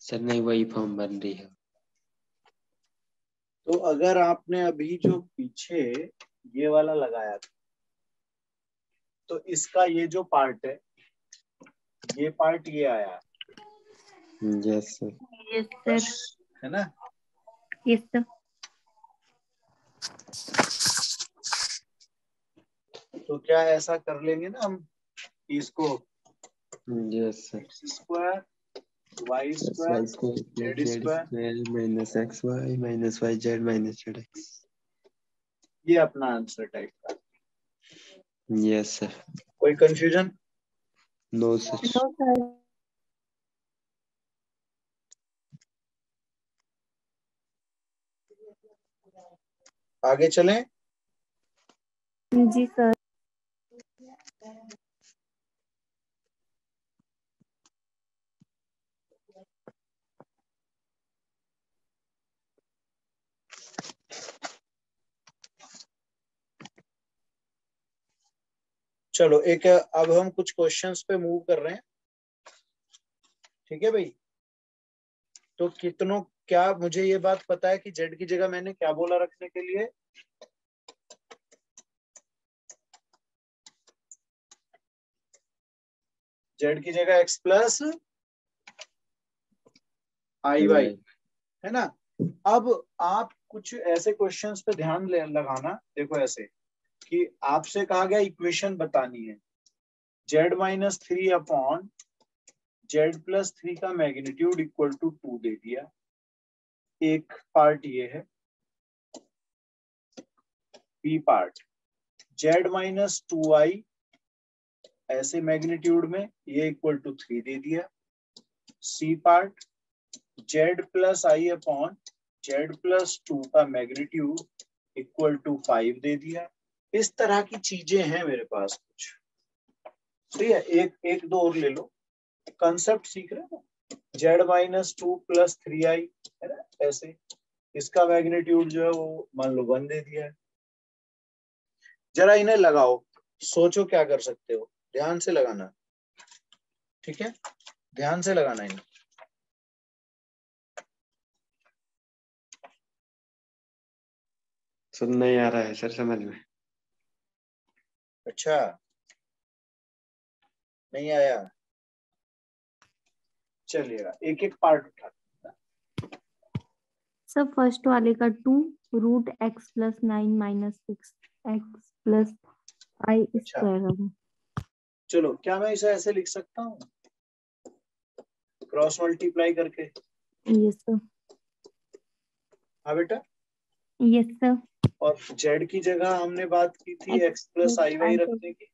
सर नहीं, वही फॉर्म बन रही है। तो अगर आपने अभी जो पीछे ये वाला लगाया था, तो इसका ये जो पार्ट है, ये पार्ट ये आया। Yes sir. Yes sir. है ना? Yes sir. तो क्या ऐसा कर लेंगे ना हम इसको, yes sir. X square y square z square minus x y minus y z minus z x. ये अपना आंसर टाइप का। Yes sir. कोई confusion? No sir. No sir. आगे चलें? जी सर। चलो एक अब हम कुछ क्वेश्चंस पे मूव कर रहे हैं, ठीक है भाई? तो कितनों, क्या मुझे ये बात पता है कि जेड की जगह मैंने क्या बोला रखने के लिए? जेड की जगह एक्स प्लस आई वाई, है ना? अब आप कुछ ऐसे क्वेश्चंस पे ध्यान लगाना। देखो ऐसे कि आपसे कहा गया इक्वेशन बतानी है, z-3 अपॉन z+3 का मैग्नीट्यूड इक्वल टू 2 दे दिया। एक पार्ट ये है। बी पार्ट z-2i ऐसे मैग्नीट्यूड में, ये इक्वल टू 3 दे दिया। C part z+i upon z+2 का मैग्नीट्यूड इक्वल टू 5 दे दिया। इस तरह की चीजें हैं मेरे पास कुछ, ठीक है? एक दो और ले लो, कंसेप्ट सीख रहे हो ना, z-2 + 3i, है ना? ऐसे इसका मैग्नीट्यूड जो है वो मान लो 1 दे दिया है। जरा इन्हें लगाओ, सोचो क्या कर सकते हो, ध्यान से लगाना, ठीक है? ध्यान से लगाना इन्हें। सर नहीं आ रहा है सर समझ में। अच्छा, नहीं आया? चलिएगा एक एक पार्ट उठा। सर फर्स्ट वाले का 2√x+9 - 6x+i स्क्वायर। चलो क्या मैं इसे ऐसे लिख सकता हूँ, क्रॉस मल्टीप्लाई करके? Yes sir. हाँ बेटा। Yes sir. और जेड की जगह हमने बात की थी x+i रखने की।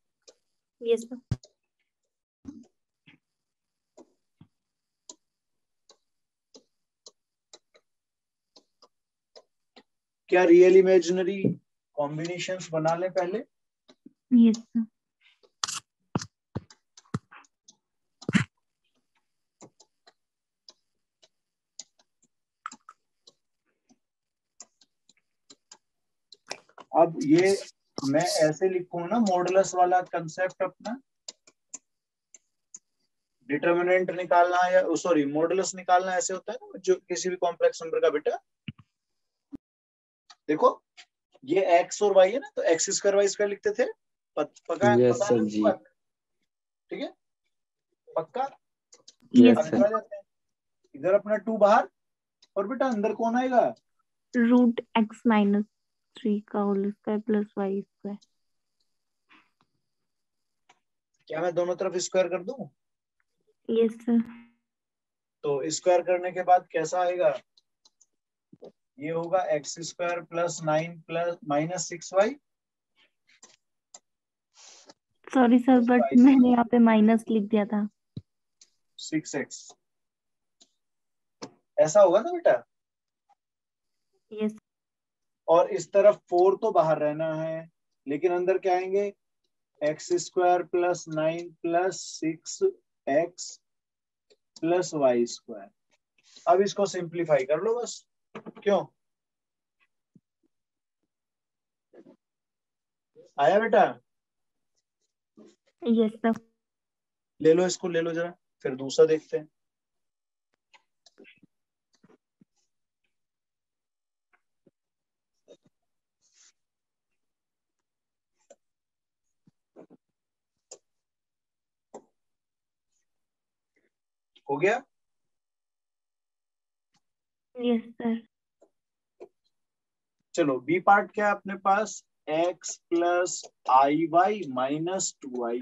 Yes sir. क्या रियल इमेजिनरी कॉम्बिनेशंस बना ले पहले? Yes sir. अब ये मैं ऐसे लिखूं ना, मॉडुलस वाला कंसेप्ट अपना, डिटर्मिनेंट निकालना या सॉरी मॉडुलस निकालना ऐसे होता है ना जो किसी भी कॉम्प्लेक्स नंबर का। बेटा देखो ये एक्स और वाई है ना, तो एक्स स्क्वायर वाई स्क्वायर लिखते थे। पक्का यस पता सर है जी। बात? ठीक है, पक्का। यस यस अब सर। इधर आ जाते हैं, इधर अपना 2 बाहर, और बेटा अंदर कौन आएगा? रूट एक्स माइनस 3 का whole square plus y square. क्या मैं दोनों तरफ स्क्वायर कर दूं? Yes sir. तो स्क्वायर करने के बाद कैसा आएगा? ये होगा x square plus 9 plus minus 6y। Sorry sir, but मैंने यहाँ पे माइनस लिख दिया था। 6x ऐसा होगा ना बेटा। यस। और इस तरफ 4 तो बाहर रहना है, लेकिन अंदर क्या आएंगे? X square plus 9 plus 6x plus y square. अब इसको सिंप्लीफाई कर लो बस। क्यों? आया बेटा? Yes sir. ले लो इसको, ले लो जरा, फिर दूसरा देखते हैं। हो गया? Yes sir. चलो बी पार्ट क्या है अपने पास? x plus i Y minus 2y।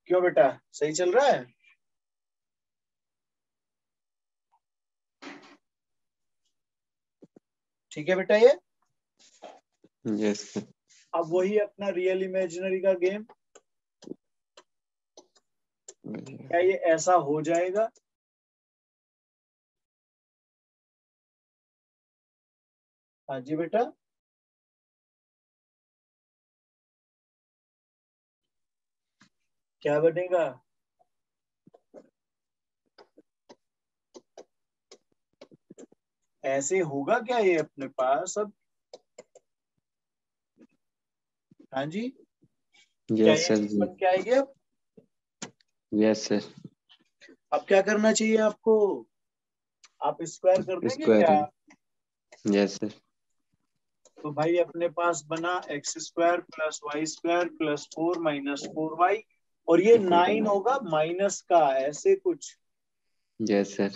क्यों बेटा, सही चल रहा है? ठीक है बेटा ये। Yes sir. अब वही अपना रियल इमेजिनरी का गेम। क्या ये ऐसा हो जाएगा? हाँ जी बेटा। क्या बनेगा? ऐसे होगा क्या ये अपने पास अब? हाँ जी, क्या यस ये सर चीज जी। बन के आएगी अब? Yes sir. अब क्या करना चाहिए आपको? आप स्क्वायर कर देंगे क्या? स्क्वायर। Yes sir. तो भाई अपने पास बना x square plus y square plus 4 minus 4y, और ये 9 होगा माइनस का, ऐसे कुछ। Yes sir.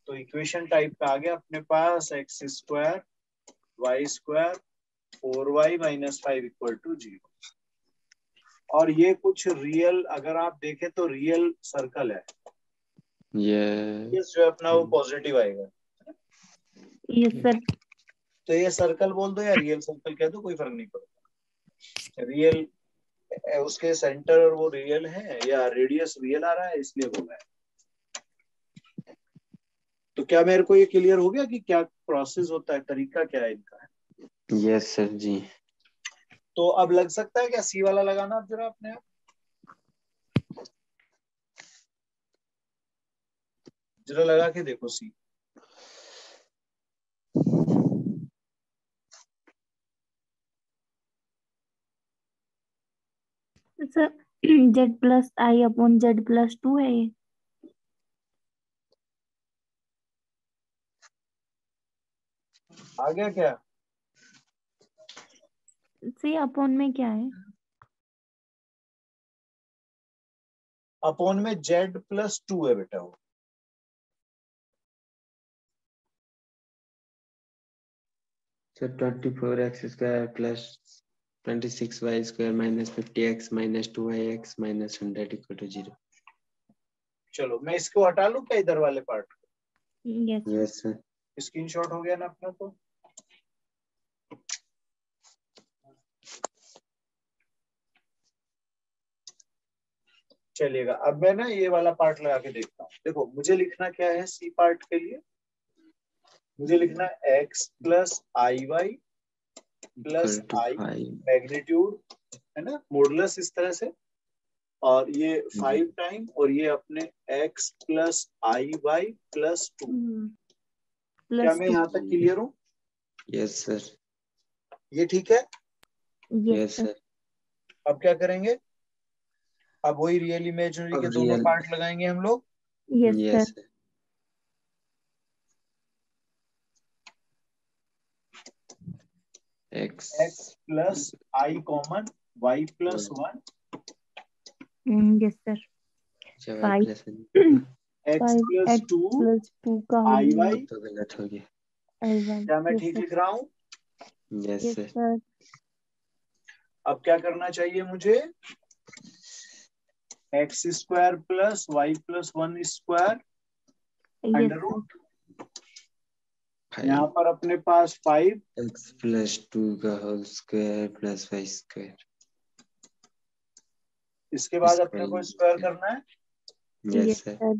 तो इक्वेशन टाइप का आ गया अपने पास x square y square 4y minus 5 equal to 0। और ये कुछ रियल, अगर आप देखें तो रियल सर्कल है। ये जो है अपना वो पॉजिटिव आएगा। Yes sir. तो ये सर्कल बोल दो या रियल सर्कल कह दो, कोई फर्क नहीं पड़ता। रियल उसके सेंटर और वो रियल है, या रेडियस रियल आ रहा है इसलिए बोल रहा है। तो क्या मेरे को ये क्लियर हो गया कि क्या प्रोसेस होता है, तरीका क्या है इनका? यस सर जी। तो अब लग सकता है क्या सी वाला लगाना? अब जरा अपने आप जरा लगा के देखो सी। सर जेड प्लस आई अपॉन जेड प्लस 2 है ये। आ गया क्या? सी अपॉन में क्या है? अपॉन में जेड प्लस 2 है बेटा वो। Sir 24x square plus 26y square minus 50x minus 2yx minus 100 equal to 0। चलो मैं इसको हटा लूं क्या, इधर वाले पार्ट को? यस। Yes sir. स्क्रीनशॉट हो गया ना अपना? तो चलिएगा, अब मैं ना ये वाला पार्ट लगा के देखता हूँ। देखो मुझे लिखना क्या है सी पार्ट के लिए? मुझे लिखना है x plus i y plus equal to i 5। Magnitude, है ना, मॉडुलस इस तरह से। और ये 5 टाइम, और ये अपने x plus i y plus 2। क्या प्लस मैं 2। यहाँ तक क्लियर हूँ? Yes sir. ये ठीक है? Yes yes sir. सर। अब क्या करेंगे? अब वही रियल इमेजिनरी के अब दोनों रियल। पार्ट लगाएंगे हम लोग। Yes yes sir. Sir. x plus i common y plus 1 yes sir. y five plus 1 x plus x 2 plus 2 का आई होल वाई। तो गलत हो गया। क्या मैं यस ठीक सर। लिख रहा हूँ? Yes yes sir. सर। अब क्या करना चाहिए मुझे? x square plus y plus 1 square yes under sir. Root, यहाँ पर अपने पास 5 x प्लस 2 का whole square plus y square. इसके बाद अपने को स्क्वायर करना है। Yes sir. सर।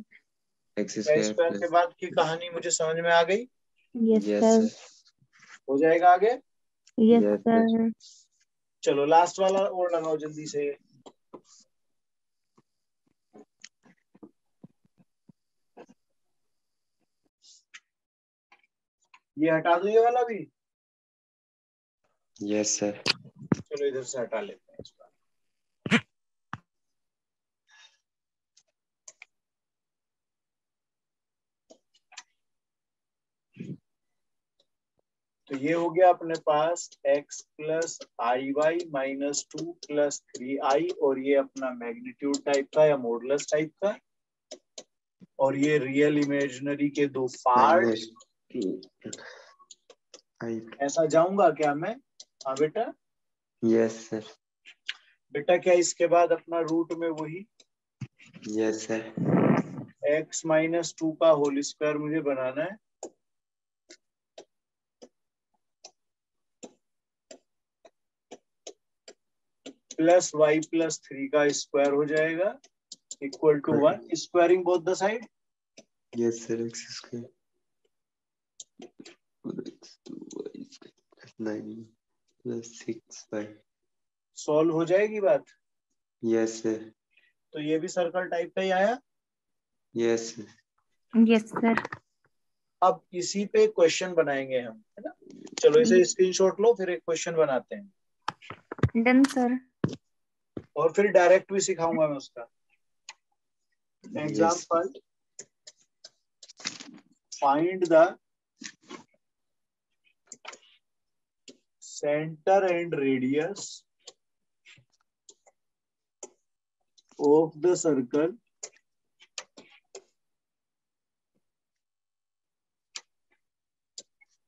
x क्या स्क्वायर स्क्वायर के प्लस बाद की कहानी मुझे समझ में आ गई? Yes yes sir. सर। हो जाएगा आगे? Yes yes sir. सर। चलो लास्ट वाला और लगाओ जल्दी से। ये हटा दो ये वाला भी। Yes sir. चलो इधर से हटा लेते हैं इसका। तो ये हो गया अपने पास x plus i Y minus 2 plus 3i, और ये अपना मैग्नीट्यूड टाइप का या मॉडुलस टाइप का, और ये रियल इमेजिनरी के दो पार्ट। ऐसा जाऊंगा क्या मैं? हाँ बेटा। Yes sir. बेटा क्या इसके बाद अपना रूट में वही यस सर। x माइनस 2 का होल स्क्वायर मुझे बनाना है, प्लस y प्लस 3 का स्क्वायर हो जाएगा equal to 1, squaring both the side. Yes sir. x square 9 plus 6y। Solve हो जाएगी बात। Yes sir. तो ये भी सर्कल टाइप का ही आया। Yes sir. Yes sir. अब इसी पे क्वेश्चन बनाएंगे हम, है ना? चलो इसे स्क्रीनशॉट लो, फिर एक क्वेश्चन बनाते हैं। Done sir. और फिर डायरेक्ट भी सिखाऊंगा मैं उसका example. Find the centre and radius of the circle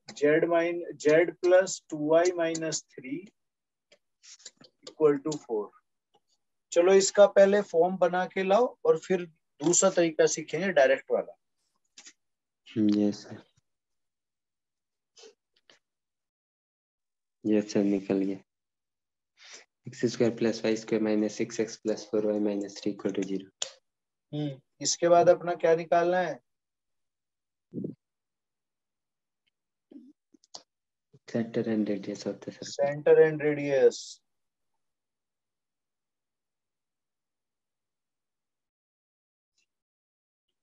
z plus 2i minus 3 equal to 4। चलो इसका पहले फॉर्म बना के लाओ और फिर दूसरा तरीका सीखेंगे डायरेक्ट वाला। Yes sir. यस सर निकल गया। x square plus y square minus 6x plus 4y minus 3 equal to 0। इसके बाद अपना क्या निकालना है? Centre and radius of the circle. Centre and radius.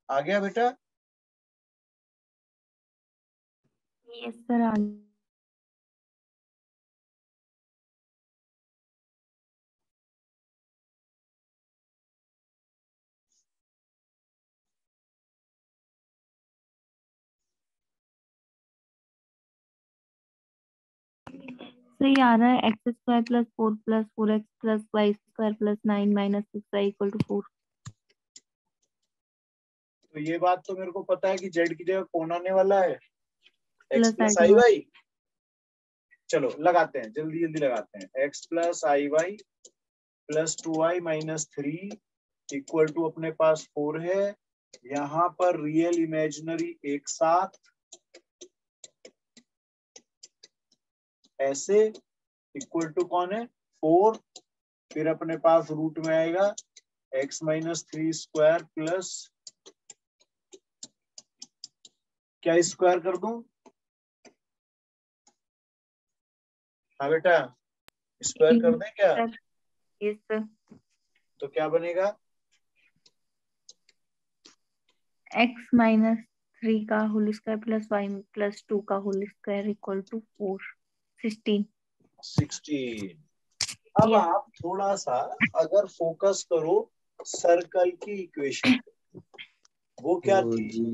आ गया बेटा? Yes sir. सही आ रहा है। X square plus 4 plus 4x plus y square plus 9 minus 6y equal to 4। तो ये बात तो मेरे को पता है कि z की जगह कौन आने वाला है, x plus plus i i y. चलो लगाते हैं, जल्दी जल्दी लगाते हैं। x plus i y plus 2i minus 3 equal to अपने पास 4 है। यहाँ पर रियल इमेजिनरी एक साथ ऐसे इक्वल टू कौन है? 4। फिर अपने पास रूट में आएगा x माइनस 3 स्क्वायर प्लस, क्या स्क्वायर कर दूं? हाँ बेटा स्क्वायर कर दें क्या? Yes sir. तो क्या बनेगा? x माइनस 3 का whole square plus y plus 2 का होल स्क्वायर इक्वल टू 4 16। अब Yes. आप थोड़ा सा अगर फोकस करो सर्कल की इक्वेशन, वो क्या थी? जी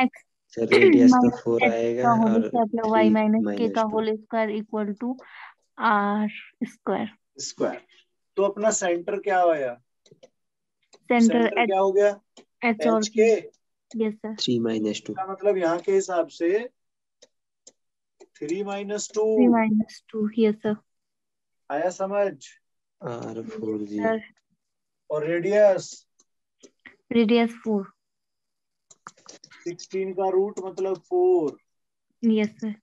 x सर रेडियस तो माइनस 4 h आएगा का होल और square plus y 3 minus k का minus 2। Whole square equal to r square. Square. तो अपना सेंटर क्या आया? सेंटर सेंटर क्या हो गया? एच और एच के। Yes sir. 3 - 2। का मतलब यहाँ के हिसाब से 3 - 2। 3 - 2 यस सर। आया समझ? R4 जी। सर और रेडियस रेडियस 4 16 का रूट मतलब 4। Yes sir.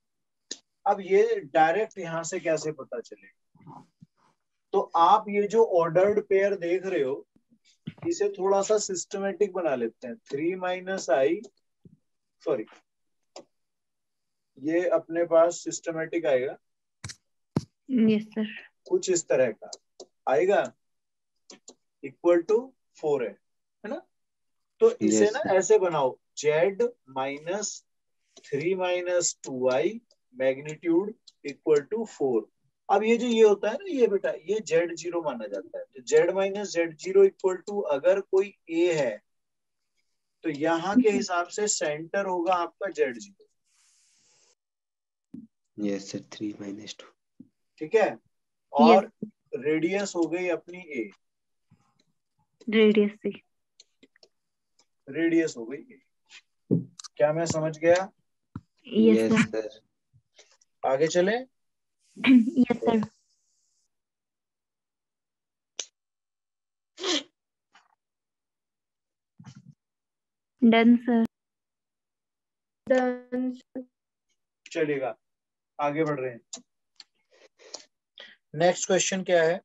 अब ये डायरेक्ट यहाँ से कैसे पता चलेगा? तो आप ये जो ऑर्डर्ड पेयर देख रहे हो इसे थोड़ा सा सिस्टमेटिक बना लेते हैं। 3 - I, सॉरी, ये अपने पास सिस्टमेटिक आएगा यस सर। कुछ इस तरह का आएगा, इक्वल टू 4 है ना? तो इसे यस ना सर। ऐसे बनाओ, Z - 3 - 2I magnitude equal to 4। अब ये जो ये होता है ना, ये बेटा ये Z0 माना जाता है। तो Z - Z0 इक्वल टू अगर कोई A है तो यहाँ के हिसाब से सेंटर होगा आपका Z0। Yes sir. 3 - 2। ठीक है? और रेडियस हो गई अपनी A, रेडियस से। रेडियस हो गई A। क्या मैं समझ गया? Yes yes sir. सर। आगे चले। Yes sir. Done sir. Done. चलेगा, आगे बढ़ रहे हैं। नेक्स्ट क्वेश्चन क्या है?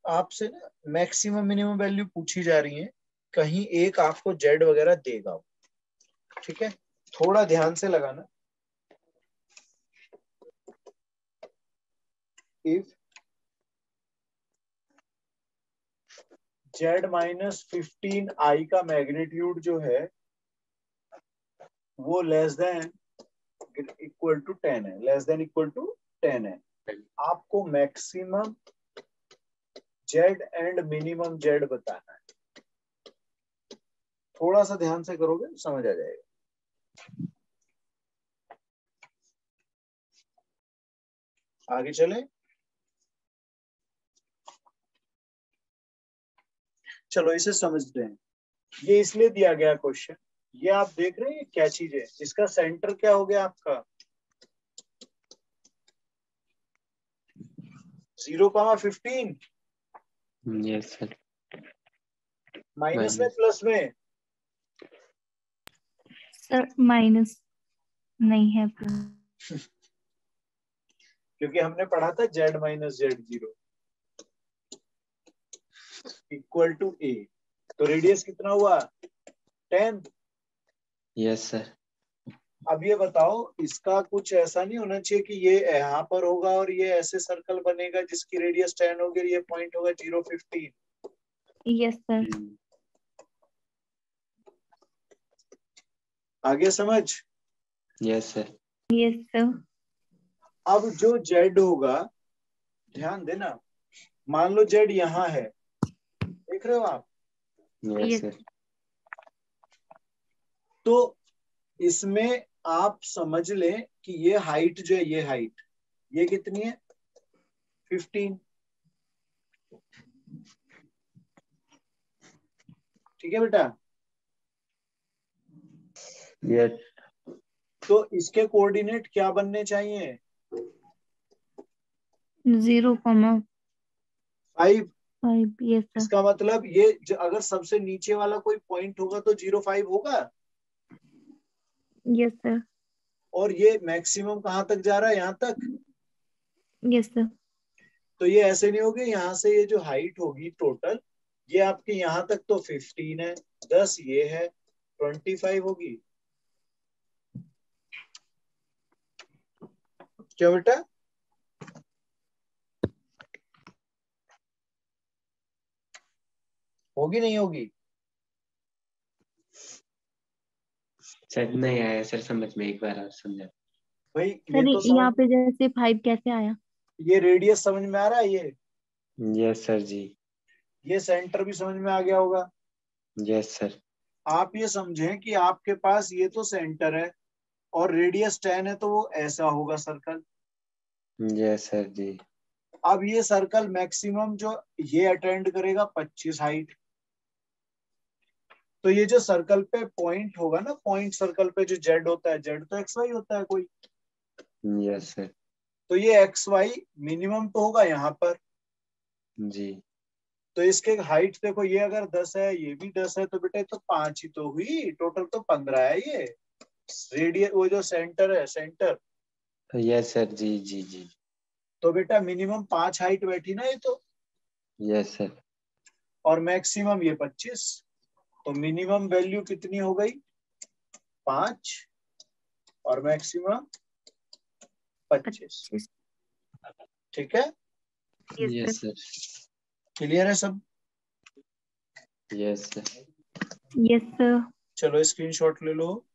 आपसे ना मैक्सिमम मिनिमम वैल्यू पूछी जा रही है, कहीं एक आपको जेड वगैरह देगा। ठीक है, थोड़ा ध्यान से लगाना। इफ Z - 15I का मैग्नीट्यूड जो है वो लेस देन इक्वल टू 10 है, लेस देन इक्वल टू 10 है, आपको maximum Z and minimum Z बताना है। थोड़ा सा ध्यान से करोगे समझ आ जाएगा। आगे चले। चलो इसे समझते हैं। ये इसलिए दिया गया क्वेश्चन, ये आप देख रहे हैं क्या चीज है? इसका सेंटर क्या हो गया आपका? 0,15। Yes sir. माइनस में प्लस में? सर माइनस नहीं है क्योंकि हमने पढ़ा था Z - Z0 equal to A। तो रेडियस कितना हुआ? 10। Yes sir. अब ये बताओ, इसका कुछ ऐसा नहीं होना चाहिए कि ये यहाँ पर होगा और ये ऐसे सर्कल बनेगा जिसकी रेडियस 10 होगी और ये पॉइंट होगा 0,15। Yes sir. आगे समझ? Yes sir. Yes sir. अब जो Z होगा, ध्यान देना, मान लो Z यहाँ है, देख रहे हो आप? Yes sir. तो इसमें आप समझ लें कि ये हाइट जो है, ये हाइट ये कितनी है? 15। ठीक है बेटा? यस। तो इसके कोऑर्डिनेट क्या बनने चाहिए? 0,5 5। Yes sir. इसका मतलब ये अगर सबसे नीचे वाला कोई पॉइंट होगा तो 0,5 होगा। Yes sir. और ये मैक्सिमम कहां तक जा रहा है? यहाँ तक। Yes sir. तो ये ऐसे नहीं होगी, यहाँ से ये जो हाइट होगी टोटल, ये आपके यहाँ तक तो 15 है, 10 ये है, 25 होगी। क्या बेटा? होगी नहीं होगी? सर नहीं आया सर समझ में, एक बार और समझा। भाई ये सर तो समझ, यहाँ पे जैसे 5 कैसे आया? ये रेडियस समझ में आ रहा है? यस सर जी। ये सेंटर भी समझ में आ गया होगा। Yes sir. आप ये समझें कि आपके पास ये तो सेंटर है और रेडियस 10 है, तो वो ऐसा होगा सर्कल। यस सर जी। अब ये सर्कल मैक्सिमम जो ये अटेंड करेगा 25 हाइट, तो ये जो सर्कल पे पॉइंट होगा ना, पॉइंट सर्कल पे जो जेड होता है, जेड तो एक्स वाई होता है कोई, यस सर। तो ये एक्स वाई मिनिमम तो होगा यहाँ पर जी। तो इसके हाइट देखो, ये अगर 10 है, ये भी 10 है, तो बेटा तो 5 ही तो हुई, टोटल तो 15 है ये रेडियस, वो जो सेंटर है सेंटर। Yes sir. जी जी जी। तो बेटा मिनिमम 5 हाइट बैठी ना ये तो, यस सर। और मैक्सिमम ये 25, तो मिनिमम वैल्यू कितनी हो गई 5 और मैक्सिमम 25। ठीक है, यस सर। क्लियर है सब? Yes sir. Yes sir. चलो स्क्रीनशॉट ले लो।